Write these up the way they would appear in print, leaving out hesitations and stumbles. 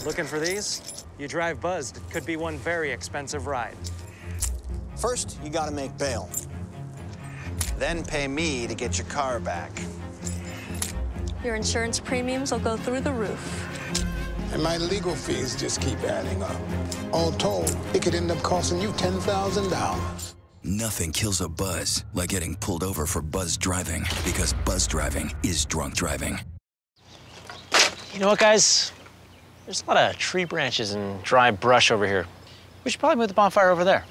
Looking for these? You drive buzzed. It could be one very expensive ride. First, you gotta make bail. Then pay me to get your car back. Your insurance premiums will go through the roof. And my legal fees just keep adding up. All told, it could end up costing you $10,000. Nothing kills a buzz like getting pulled over for buzz driving, because buzz driving is drunk driving. You know what, guys? There's a lot of tree branches and dry brush over here. We should probably move the bonfire over there.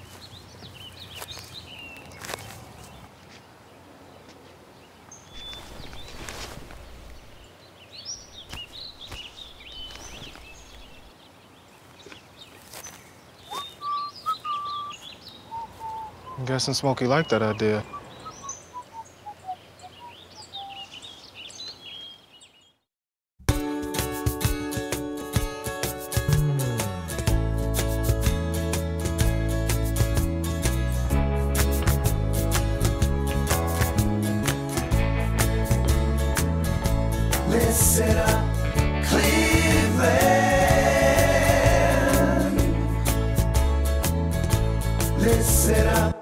I'm guessing Smokey liked that idea. Listen up, Cleveland. Listen up.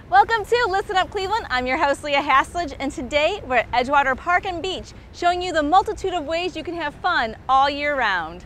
Welcome to Listen Up Cleveland. I'm your host, Leah Haslage, and today we're at Edgewater Park and Beach, showing you the multitude of ways you can have fun all year round.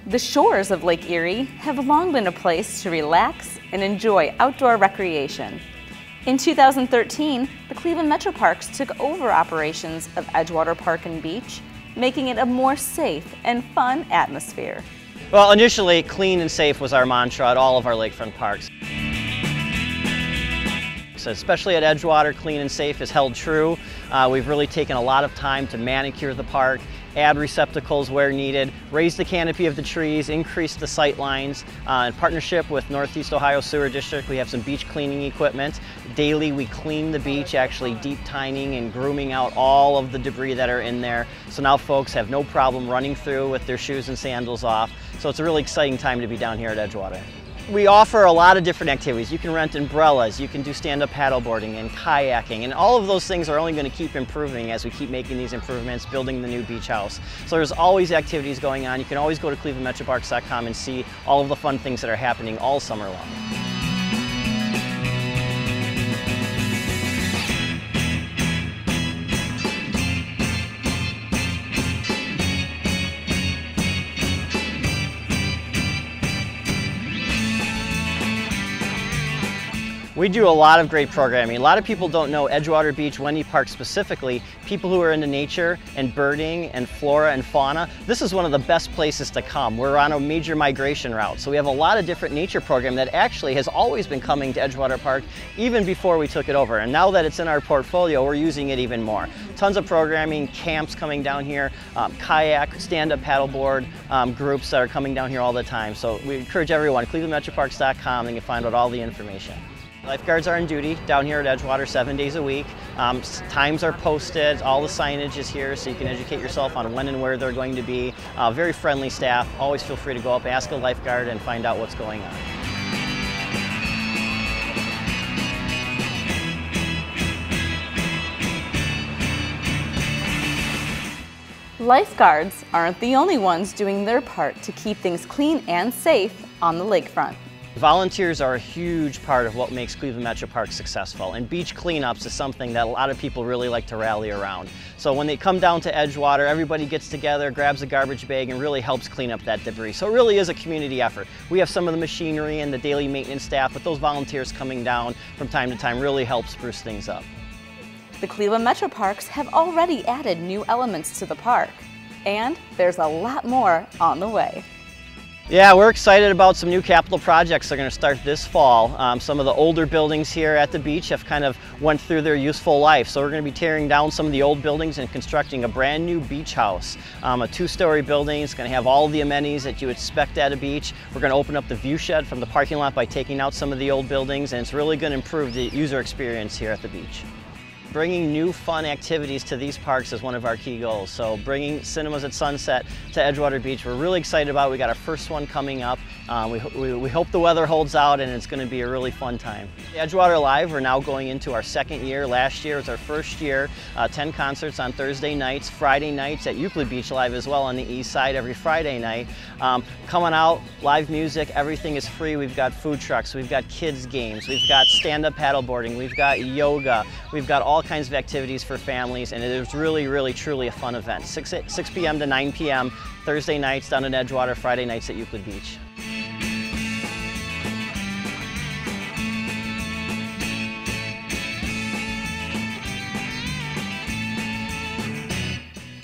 The shores of Lake Erie have long been a place to relax and enjoy outdoor recreation. In 2013, the Cleveland Metroparks took over operations of Edgewater Park and Beach, making it a more safe and fun atmosphere. Well, initially, clean and safe was our mantra at all of our lakefront parks. So especially at Edgewater, clean and safe is held true. We've really taken a lot of time to manicure the park, add receptacles where needed, raise the canopy of the trees, increase the sight lines. In partnership with Northeast Ohio Sewer District, we have some beach cleaning equipment. Daily we clean the beach, actually deep tining and grooming out all of the debris that are in there. So now folks have no problem running through with their shoes and sandals off. So it's a really exciting time to be down here at Edgewater. We offer a lot of different activities. You can rent umbrellas, you can do stand-up paddleboarding and kayaking, and all of those things are only going to keep improving as we keep making these improvements, building the new beach house. So there's always activities going on. You can always go to clevelandmetroparks.com and see all of the fun things that are happening all summer long. We do a lot of great programming. A lot of people don't know Edgewater Beach, Wendy Park specifically, people who are into nature and birding and flora and fauna, this is one of the best places to come. We're on a major migration route, so we have a lot of different nature programming that actually has always been coming to Edgewater Park even before we took it over. And now that it's in our portfolio, we're using it even more. Tons of programming, camps coming down here, kayak, stand-up paddleboard groups that are coming down here all the time. So we encourage everyone, clevelandmetroparks.com, and you can find out all the information. Lifeguards are on duty down here at Edgewater 7 days a week. Times are posted, all the signage is here so you can educate yourself on when and where they're going to be. Very friendly staff. Always feel free to go up, ask a lifeguard, and find out what's going on. Lifeguards aren't the only ones doing their part to keep things clean and safe on the lakefront. Volunteers are a huge part of what makes Cleveland Metroparks successful, and beach cleanups is something that a lot of people really like to rally around. So when they come down to Edgewater, everybody gets together, grabs a garbage bag, and really helps clean up that debris. So it really is a community effort. We have some of the machinery and the daily maintenance staff, but those volunteers coming down from time to time really help spruce things up. The Cleveland Metroparks have already added new elements to the park, and there's a lot more on the way. Yeah, we're excited about some new capital projects that are going to start this fall. Some of the older buildings here at the beach have kind of went through their useful life. So we're going to be tearing down some of the old buildings and constructing a brand new beach house. A two-story building. It's going to have all the amenities that you expect at a beach. We're going to open up the view shed from the parking lot by taking out some of the old buildings, and it's really going to improve the user experience here at the beach. Bringing new fun activities to these parks is one of our key goals. So bringing cinemas at sunset to Edgewater Beach, we're really excited about it. We got our first one coming up. We hope the weather holds out and it's going to be a really fun time. Edgewater Live, we're now going into our second year. Last year was our first year. 10 concerts on Thursday nights, Friday nights at Euclid Beach Live as well on the east side every Friday night. Coming out, live music, everything is free. We've got food trucks, we've got kids games, we've got stand-up paddleboarding, we've got yoga, we've got all kinds of activities for families, and it was really, truly a fun event. 6 p.m. to 9 p.m. Thursday nights down in Edgewater, Friday nights at Euclid Beach.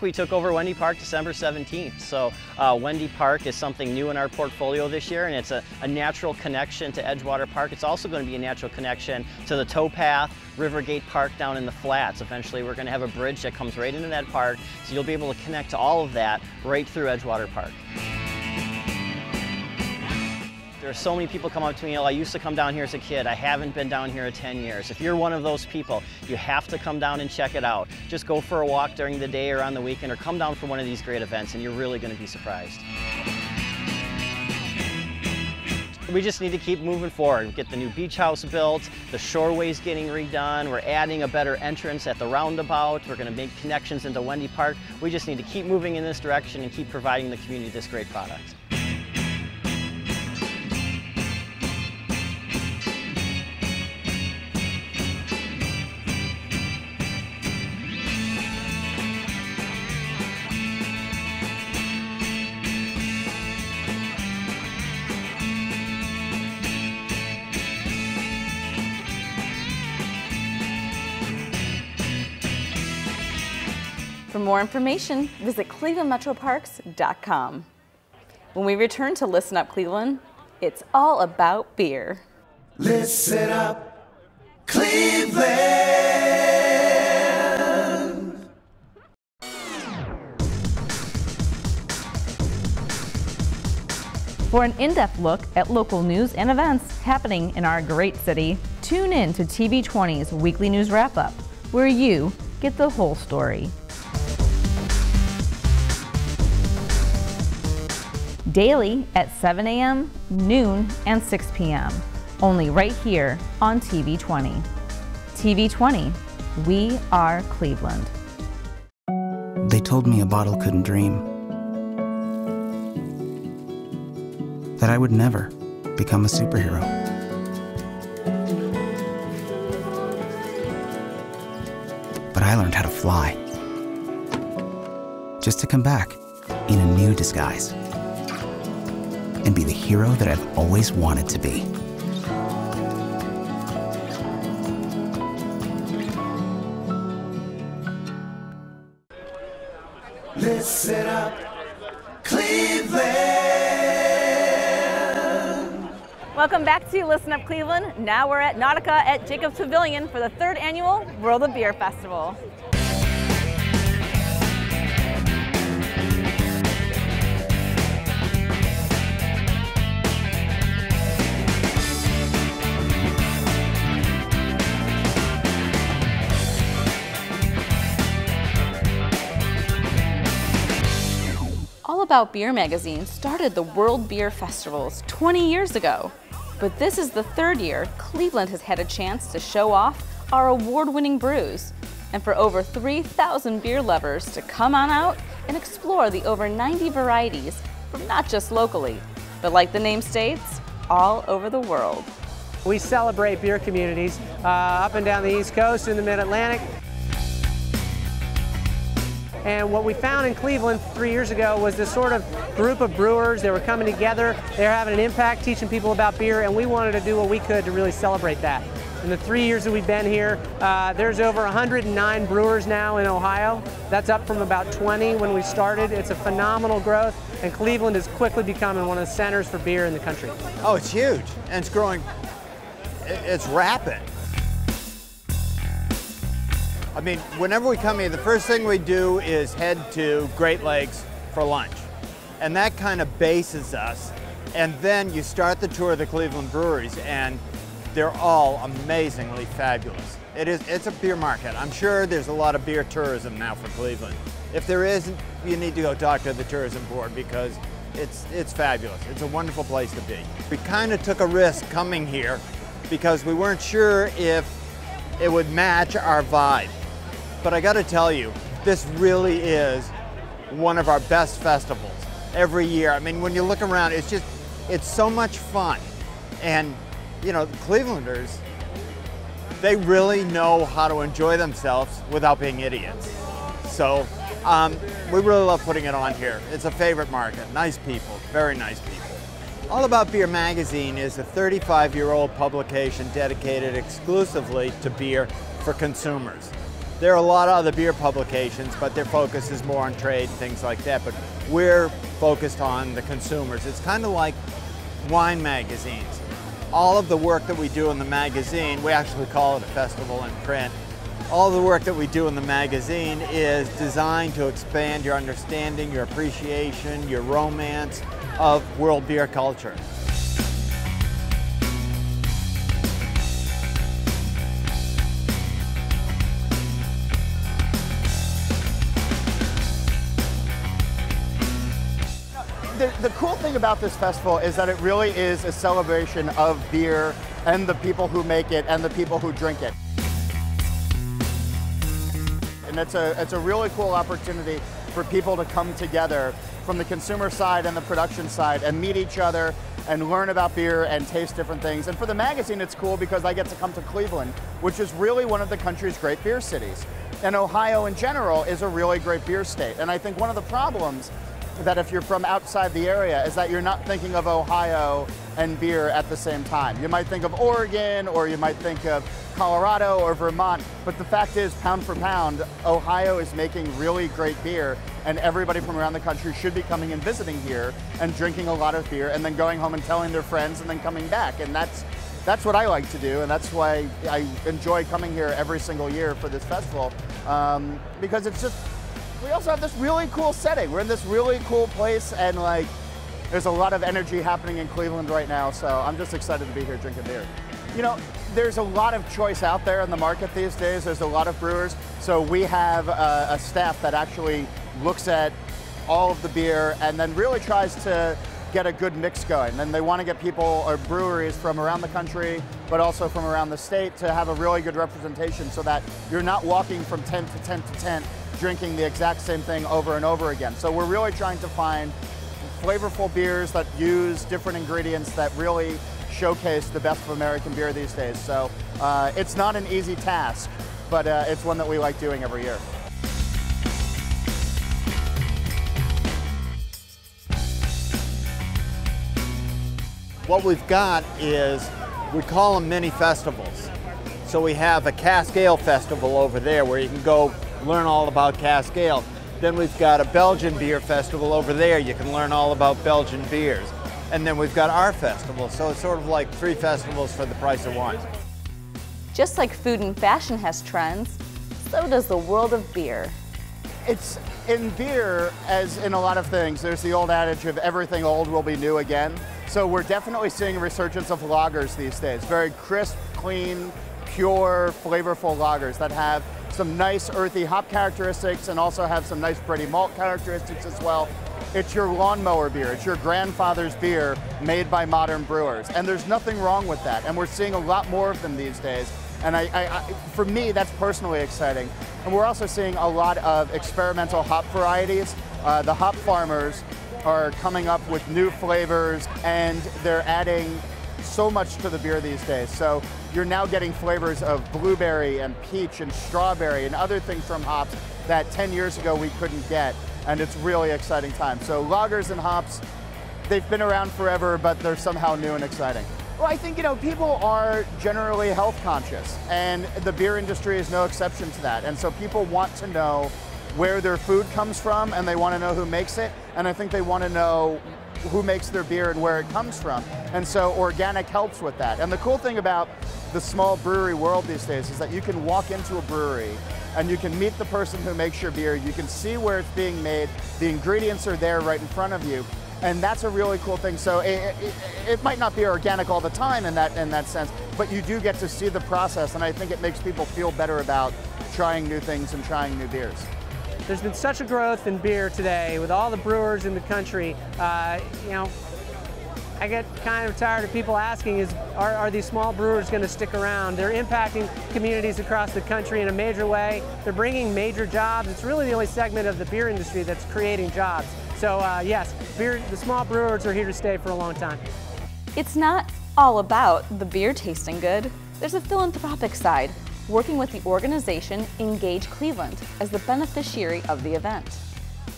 We took over Wendy Park December 17th. So Wendy Park is something new in our portfolio this year, and it's a natural connection to Edgewater Park. It's also going to be a natural connection to the towpath, Rivergate Park down in the flats. Eventually we're going to have a bridge that comes right into that park, so you'll be able to connect to all of that right through Edgewater Park. There are so many people come up to me, I used to come down here as a kid. I haven't been down here in 10 years. If you're one of those people, you have to come down and check it out. Just go for a walk during the day or on the weekend, or come down for one of these great events and you're really going to be surprised. We just need to keep moving forward. Get the new beach house built, the shoreway's getting redone, we're adding a better entrance at the roundabout, we're going to make connections into Wendy Park. We just need to keep moving in this direction and keep providing the community this great product. For more information, visit clevelandmetroparks.com. When we return to Listen Up Cleveland, it's all about beer. Listen up, Cleveland! For an in-depth look at local news and events happening in our great city, tune in to TV20's Weekly News Wrap-Up, where you get the whole story. Daily at 7 a.m., noon, and 6 p.m. Only right here on TV20. TV20, we are Cleveland. They told me a bottle couldn't dream. That I would never become a superhero. But I learned how to fly. Just to come back in a new disguise. And be the hero that I've always wanted to be. Listen up, Cleveland! Welcome back to Listen Up Cleveland. Now we're at Nautica at Jacob's Pavilion for the 3rd annual World of Beer Festival. All About Beer magazine started the World Beer Festivals 20 years ago. But this is the 3rd year Cleveland has had a chance to show off our award-winning brews, and for over 3,000 beer lovers to come on out and explore the over 90 varieties from not just locally, but like the name states, all over the world. We celebrate beer communities up and down the East Coast and the Mid-Atlantic. And what we found in Cleveland 3 years ago was this sort of group of brewers. They were coming together, they were having an impact, teaching people about beer, and we wanted to do what we could to really celebrate that. In the 3 years that we've been here, there's over 109 brewers now in Ohio. That's up from about 20 when we started. It's a phenomenal growth, and Cleveland is quickly becoming one of the centers for beer in the country. Oh, it's huge, and it's growing, it's rapid. I mean, whenever we come here, the first thing we do is head to Great Lakes for lunch. And that kind of bases us. And then you start the tour of the Cleveland breweries, and they're all amazingly fabulous. It's a beer market. I'm sure there's a lot of beer tourism now for Cleveland. If there isn't, you need to go talk to the tourism board because it's fabulous. It's a wonderful place to be. We kind of took a risk coming here because we weren't sure if it would match our vibe. But I got to tell you, this really is one of our best festivals every year. I mean, when you look around, it's so much fun. And, you know, Clevelanders, they really know how to enjoy themselves without being idiots. So we really love putting it on here. It's a favorite market. Nice people, very nice people. All About Beer magazine is a 35-year-old publication dedicated exclusively to beer for consumers. There are a lot of other beer publications, but their focus is more on trade and things like that, but we're focused on the consumers. It's kind of like wine magazines. All of the work that we do in the magazine, we actually call it a festival in print, all the work that we do in the magazine is designed to expand your understanding, your appreciation, your romance of world beer culture. The cool thing about this festival is that it really is a celebration of beer and the people who make it and the people who drink it. And it's a really cool opportunity for people to come together from the consumer side and the production side and meet each other and learn about beer and taste different things. And for the magazine, it's cool because I get to come to Cleveland, which is really one of the country's great beer cities. And Ohio in general is a really great beer state. And I think one of the problems that if you're from outside the area is that you're not thinking of Ohio and beer at the same time. You might think of Oregon, or you might think of Colorado or Vermont, but the fact is, pound for pound, Ohio is making really great beer, and everybody from around the country should be coming and visiting here and drinking a lot of beer and then going home and telling their friends and then coming back. And that's what I like to do, and that's why I enjoy coming here every single year for this festival, because it's just, we also have this really cool setting. We're in this really cool place, and like, there's a lot of energy happening in Cleveland right now, so I'm just excited to be here drinking beer. You know, there's a lot of choice out there in the market these days. There's a lot of brewers, so we have a staff that actually looks at all of the beer and then really tries to get a good mix going. And they want to get people or breweries from around the country, but also from around the state, to have a really good representation so that you're not walking from tent to tent to tent drinking the exact same thing over and over again. So we're really trying to find flavorful beers that use different ingredients that really showcase the best of American beer these days. So it's not an easy task, but it's one that we like doing every year. What we've got is, we call them mini festivals. So we have a cask ale festival over there where you can go learn all about cask ale. Then we've got a Belgian beer festival over there. You can learn all about Belgian beers. And then we've got our festival. So it's sort of like 3 festivals for the price of 1. Just like food and fashion has trends, so does the world of beer. It's in beer, as in a lot of things, there's the old adage of everything old will be new again. So we're definitely seeing a resurgence of lagers these days. Very crisp, clean, pure, flavorful lagers that have some nice earthy hop characteristics and also have some nice bready malt characteristics as well. It's your lawnmower beer. It's your grandfather's beer made by modern brewers. And there's nothing wrong with that. And we're seeing a lot more of them these days. And for me, that's personally exciting. And we're also seeing a lot of experimental hop varieties. The hop farmers are coming up with new flavors, and they're adding so much to the beer these days. So you're now getting flavors of blueberry and peach and strawberry and other things from hops that 10 years ago we couldn't get, and it's really exciting time. So lagers and hops, they've been around forever, but they're somehow new and exciting. Well, I think, people are generally health conscious, and the beer industry is no exception to that. And so people want to know where their food comes from, and they want to know who makes it, and I think they want to know who makes their beer and where it comes from. And so organic helps with that. And the cool thing about the small brewery world these days is that you can walk into a brewery and you can meet the person who makes your beer, you can see where it's being made, the ingredients are there right in front of you, and that's a really cool thing. So it might not be organic all the time in that sense, but you do get to see the process, and I think it makes people feel better about trying new things and trying new beers. There's been such a growth in beer today with all the brewers in the country. I get kind of tired of people asking, are these small brewers going to stick around? They're impacting communities across the country in a major way. They're bringing major jobs. It's really the only segment of the beer industry that's creating jobs. So yes, the small brewers are here to stay for a long time. It's not all about the beer tasting good. There's a philanthropic side, working with the organization Engage Cleveland as the beneficiary of the event.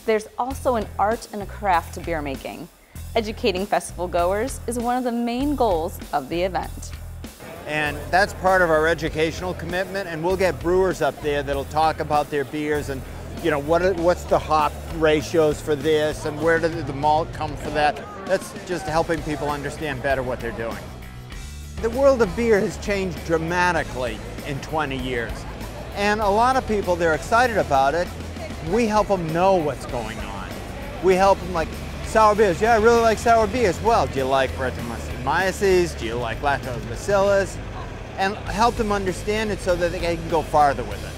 There's also an art and a craft to beer making. Educating festival goers is one of the main goals of the event. And that's part of our educational commitment, and we'll get brewers up there that'll talk about their beers and what's the hop ratios for this and where did the malt come for that. That's just helping people understand better what they're doing. The world of beer has changed dramatically in 20 years. And a lot of people, they're excited about it. We help them know what's going on. We help them, like, sour beers. Yeah, I really like sour beers. Well, do you like Brettanomyces? Do you like Lactobacillus? And help them understand it so that they can go farther with it.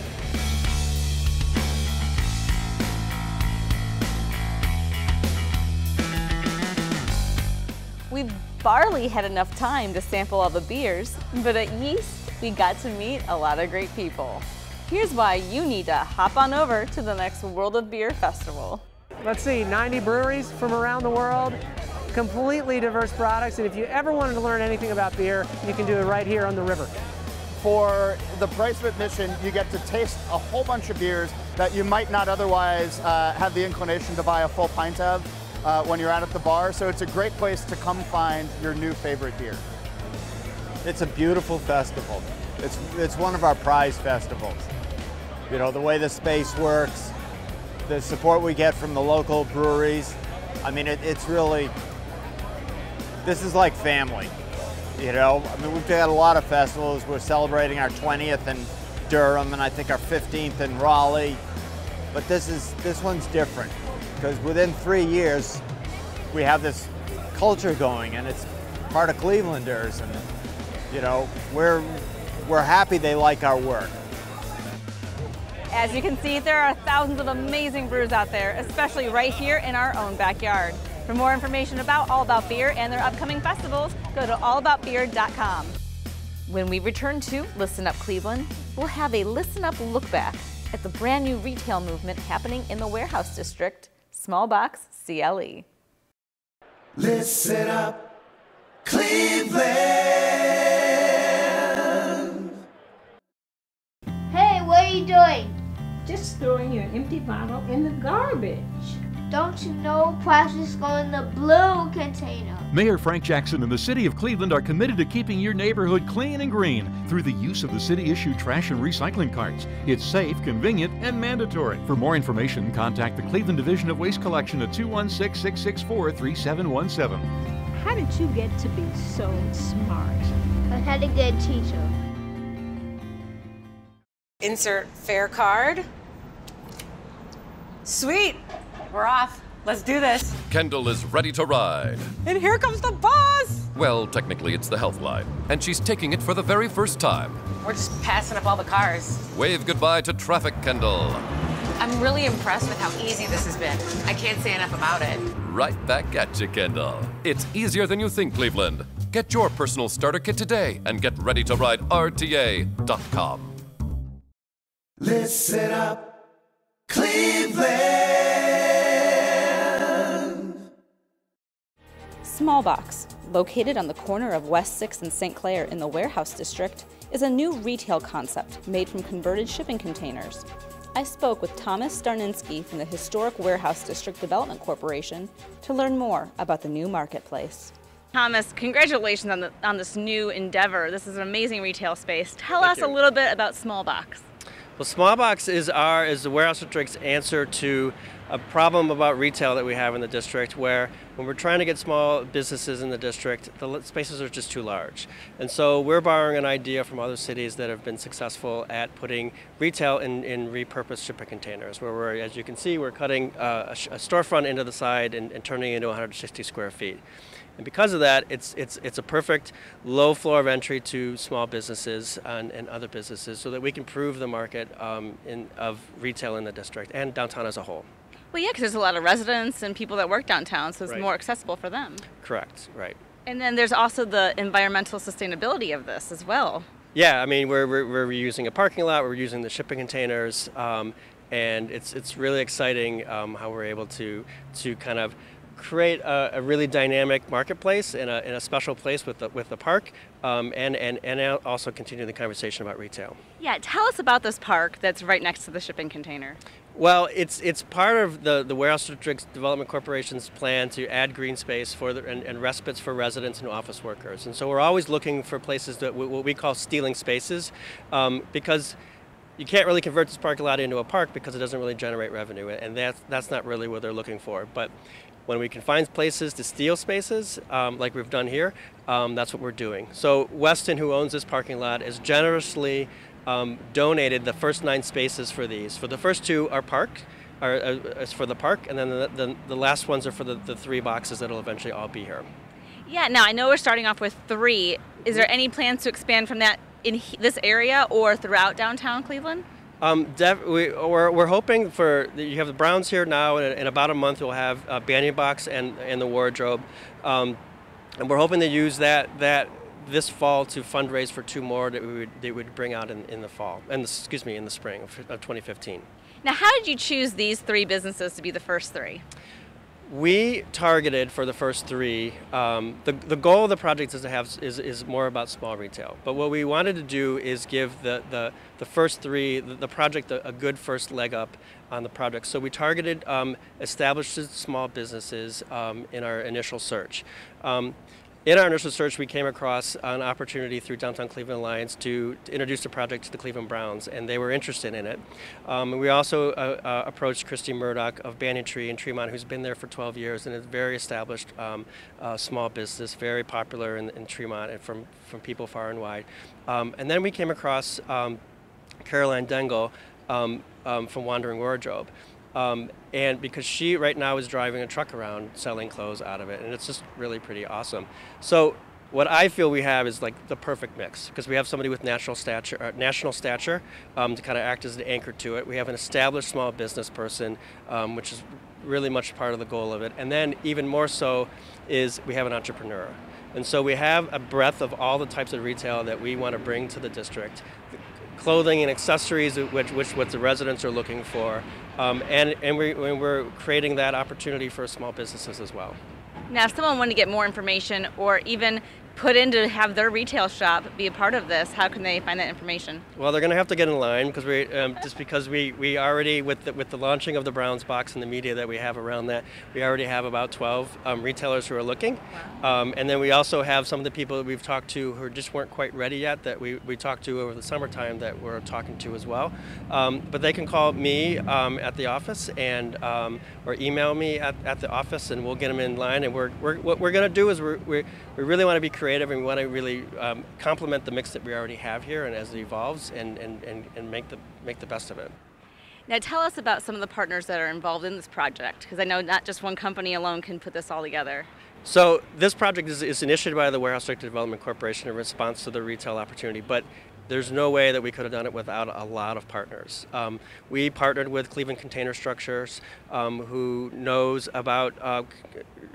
We barely had enough time to sample all the beers, but at Yeast, we got to meet a lot of great people. Here's why you need to hop on over to the next World of Beer Festival. Let's see, 90 breweries from around the world, completely diverse products, and if you ever wanted to learn anything about beer, you can do it right here on the river. For the price of admission, you get to taste a whole bunch of beers that you might not otherwise have the inclination to buy a full pint of when you're out at the bar, so it's a great place to come find your new favorite beer. It's a beautiful festival. It's one of our prize festivals. The way the space works, the support we get from the local breweries. I mean, it's really, this is like family, I mean, we've got a lot of festivals. We're celebrating our 20th in Durham and I think our 15th in Raleigh. But this one's different because within 3 years, we have this culture going and it's part of Clevelanders, and we're happy they like our work. As you can see, there are thousands of amazing brews out there, especially right here in our own backyard. For more information about All About Beer and their upcoming festivals, go to allaboutbeer.com. When we return to Listen Up Cleveland, we'll have a Listen Up look back at the brand new retail movement happening in the warehouse district, Small Box CLE. Listen up, Cleveland. Hey, what are you doing? Just throwing your empty bottle in the garbage. Don't you know plastics go in the blue container? Mayor Frank Jackson and the City of Cleveland are committed to keeping your neighborhood clean and green through the use of the city-issued trash and recycling carts. It's safe, convenient, and mandatory. For more information, contact the Cleveland Division of Waste Collection at 216-664-3717. How did you get to be so smart? I had a good teacher. Insert fare card. Sweet, we're off. Let's do this. Kendall is ready to ride. And here comes the bus. Well, technically it's the Health Line, and she's taking it for the very first time. We're just passing up all the cars. Wave goodbye to traffic, Kendall. I'm really impressed with how easy this has been. I can't say enough about it. Right back at you, Kendall. It's easier than you think, Cleveland. Get your personal starter kit today and get ready to ride RTA.com. Listen up, Cleveland. Small Box, located on the corner of West 6th and St. Clair in the Warehouse District, is a new retail concept made from converted shipping containers. I spoke with Thomas Starninski from the Historic Warehouse District Development Corporation to learn more about the new marketplace. Thomas, congratulations on this new endeavor. This is an amazing retail space. Tell us a little bit about Small Box. Well, Small Box is the warehouse district's answer to a problem about retail that we have in the district, where when we're trying to get small businesses in the district, the spaces are just too large. And so we're borrowing an idea from other cities that have been successful at putting retail in repurposed shipping containers, where we're, as you can see, we're cutting a storefront into the side and turning it into 160 square feet. And because of that, it's a perfect low floor of entry to small businesses and other businesses, so that we can improve the market of retail in the district and downtown as a whole. Well, yeah, because there's a lot of residents and people that work downtown, so it's Right. more accessible for them. Correct, right. And then there's also the environmental sustainability of this as well. Yeah, I mean, we're reusing a parking lot, we're using the shipping containers, and it's really exciting how we're able to kind of create a really dynamic marketplace in a special place with the park, and also continue the conversation about retail. Yeah, tell us about this park that's right next to the shipping container. Well, it's part of the Warehouse District Development Corporation's plan to add green space for and respites for residents and office workers. And so we're always looking for places that what we call stealing spaces, because you can't really convert this parking lot into a park because it doesn't really generate revenue, and that's not really what they're looking for. But when we can find places to steal spaces, like we've done here, that's what we're doing. So Weston, who owns this parking lot, has generously donated the first 9 spaces for these. For the first 2 are is for the park, and then the last ones are for the 3 boxes that'll eventually all be here. Yeah, now I know we're starting off with 3. Is there any plans to expand from that in this area or throughout downtown Cleveland? We're hoping for, you have the Browns here now, and in about a month we'll have a Banyan Box and the wardrobe, and we're hoping to use that this fall to fundraise for 2 more that we would bring out in the fall, in the spring of 2015. Now, how did you choose these 3 businesses to be the first 3? We targeted for the first 3. The goal of the project is more about small retail. But what we wanted to do is give the first 3, the project, a good first leg up on the project. So we targeted established small businesses in our initial search. In our initial search, we came across an opportunity through Downtown Cleveland Alliance to introduce the project to the Cleveland Browns, and they were interested in it. We also approached Christy Murdoch of Banyan Tree in Tremont, who's been there for 12 years and is a very established small business, very popular in Tremont and from people far and wide. And then we came across Caroline Dengel from Wandering Wardrobe. And because she right now is driving a truck around selling clothes out of it, and it's just really pretty awesome. So what I feel we have is like the perfect mix, because we have somebody with national stature to kind of act as the anchor to it. We have an established small business person, which is really much part of the goal of it. And then even more so is we have an entrepreneur. And so we have a breadth of all the types of retail that we want to bring to the district. Clothing and accessories, which what the residents are looking for, and we're creating that opportunity for small businesses as well. Now, if someone wanted to get more information or even put in to have their retail shop be a part of this, how can they find that information? Well, they're going to have to get in line because we already, with the launching of the Browns box and the media that we have around that, we already have about 12 retailers who are looking. Wow. And then we also have some of the people that we've talked to who just weren't quite ready yet that we talked to over the summertime that we're talking to as well. But they can call me at the office and or email me at the office, and we'll get them in line. And what we're going to do is we really want to be creative, and we want to really complement the mix that we already have here, and as it evolves, and make the best of it. Now tell us about some of the partners that are involved in this project, because I know not just one company alone can put this all together. So this project is initiated by the Warehouse District Development Corporation in response to the retail opportunity, but there's no way that we could have done it without a lot of partners. We partnered with Cleveland Container Structures, who knows about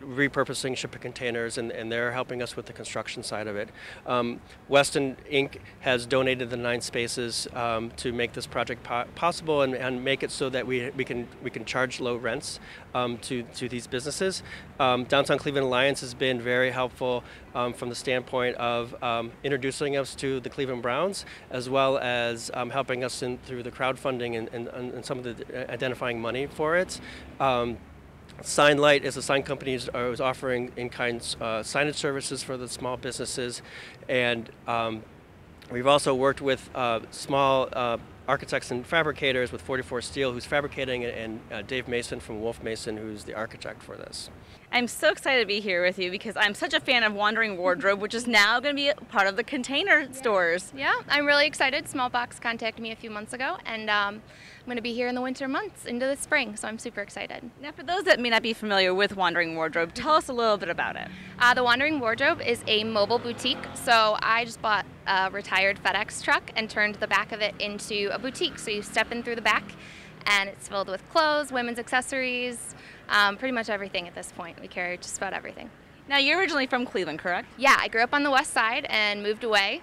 repurposing shipping containers, and they're helping us with the construction side of it. Weston Inc. has donated the 9 spaces to make this project possible and make it so that we can charge low rents to these businesses. Downtown Cleveland Alliance has been very helpful from the standpoint of introducing us to the Cleveland Browns, as well as helping us through the crowdfunding and some of the identifying money for it. Signlight is a sign company who's offering in-kind signage services for the small businesses, and we've also worked with small architects and fabricators with 44 Steel, who's fabricating, and Dave Mason from Wolf Mason, who's the architect for this. I'm so excited to be here with you because I'm such a fan of Wandering Wardrobe, which is now going to be part of the Container stores. Yeah, I'm really excited. Smallbox contacted me a few months ago, and I'm going to be here in the winter months into the spring, so I'm super excited. Now, for those that may not be familiar with Wandering Wardrobe, tell us a little bit about it. The Wandering Wardrobe is a mobile boutique, so I just bought a retired FedEx truck and turned the back of it into a boutique. So you step in through the back, and it's filled with clothes, women's accessories, pretty much everything at this point. We carry just about everything. Now, you're originally from Cleveland, correct? Yeah, I grew up on the west side and moved away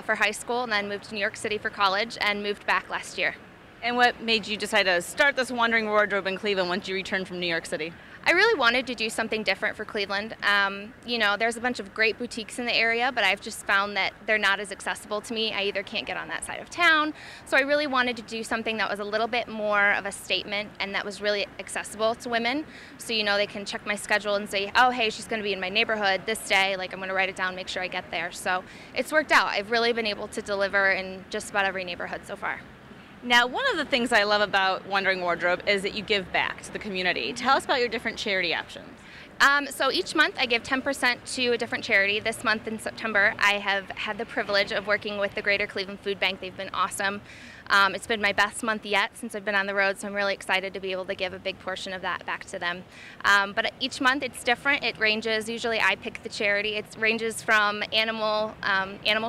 for high school, and then moved to New York City for college and moved back last year. And what made you decide to start this Wandering Wardrobe in Cleveland once you returned from New York City? I really wanted to do something different for Cleveland. You know, there's a bunch of great boutiques in the area, but I've just found that they're not as accessible to me. I either can't get on that side of town, so I really wanted to do something that was a little bit more of a statement and that was really accessible to women. So, you know, they can check my schedule and say, oh, hey, she's going to be in my neighborhood this day. Like, I'm going to write it down, make sure I get there. So it's worked out. I've really been able to deliver in just about every neighborhood so far. Now, one of the things I love about Wandering Wardrobe is that you give back to the community. Tell us about your different charity options. So each month I give 10% to a different charity. This month in September I have had the privilege of working with the Greater Cleveland Food Bank. They've been awesome. It's been my best month yet since I've been on the road, so I'm really excited to be able to give a big portion of that back to them. But each month it's different. It ranges, usually I pick the charity. It ranges from animal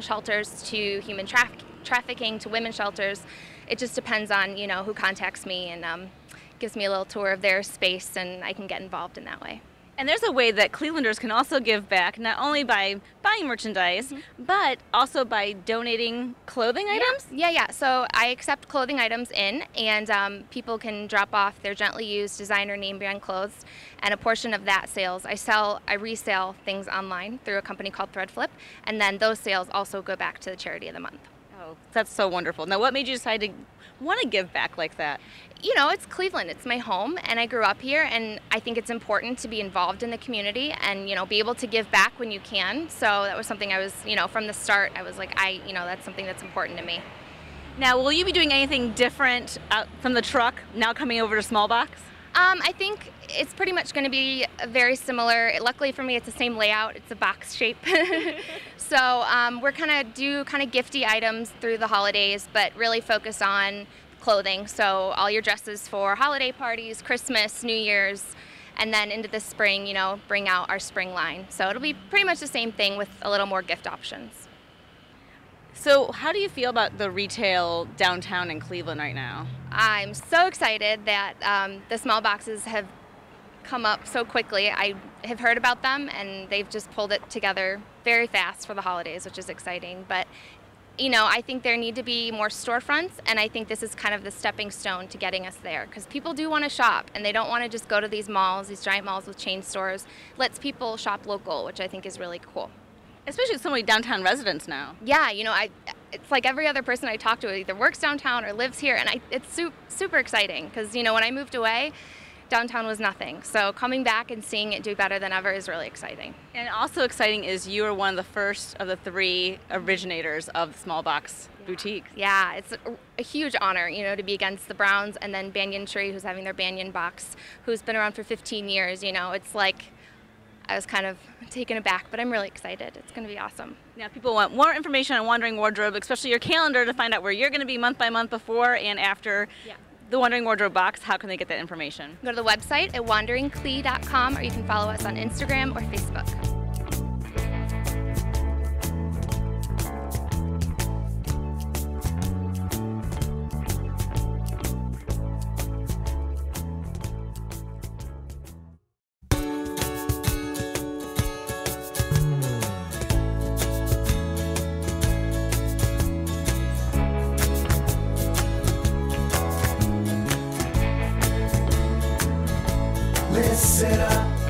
shelters to human trafficking to women's shelters. It just depends on, you know, who contacts me and gives me a little tour of their space, and I can get involved in that way. And there's a way that Clevelanders can also give back, not only by buying merchandise, but also by donating clothing items? Yeah. So I accept clothing items in, and people can drop off their gently used designer name brand clothes, and a portion of that sales, I resell things online through a company called Threadflip, and then those sales also go back to the charity of the month. Oh, that's so wonderful. Now, what made you decide to want to give back like that? You know, it's Cleveland. It's my home, and I grew up here, and I think it's important to be involved in the community and, you know, be able to give back when you can. So that was something I was, you know, from the start, I was like, you know, that's something that's important to me. Now, will you be doing anything different from the truck now coming over to Smallbox? I think it's pretty much going to be very similar. Luckily for me, it's the same layout. It's a box shape. So we're kind of gifty items through the holidays, but really focus on clothing. So all your dresses for holiday parties, Christmas, New Year's, and then into the spring, you know, bring out our spring line. So it'll be pretty much the same thing with a little more gift options. So how do you feel about the retail downtown in Cleveland right now? I'm so excited that the small boxes have come up so quickly. I have heard about them, and they've just pulled it together very fast for the holidays, which is exciting. But, you know, I think there need to be more storefronts, and I think this is kind of the stepping stone to getting us there, because people do want to shop, and they don't want to just go to these malls, these giant malls with chain stores. Lets people shop local, which I think is really cool. Especially so many downtown residents now. Yeah, you know, it's like every other person I talk to either works downtown or lives here, and it's super exciting, because, you know, when I moved away, downtown was nothing. So coming back and seeing it do better than ever is really exciting. And also exciting is you are one of the first of the 3 originators of the small box boutique. Yeah, it's a huge honor, you know, to be against the Browns, and then Banyan Tree, who's having their Banyan box, who's been around for 15 years. You know, it's like I was kind of taken aback, but I'm really excited. It's going to be awesome. Now, people want more information on Wandering Wardrobe, especially your calendar, to find out where you're going to be month by month before and after the Wandering Wardrobe box. How can they get that information? Go to the website at wanderingcle.com, or you can follow us on Instagram or Facebook. Listen up,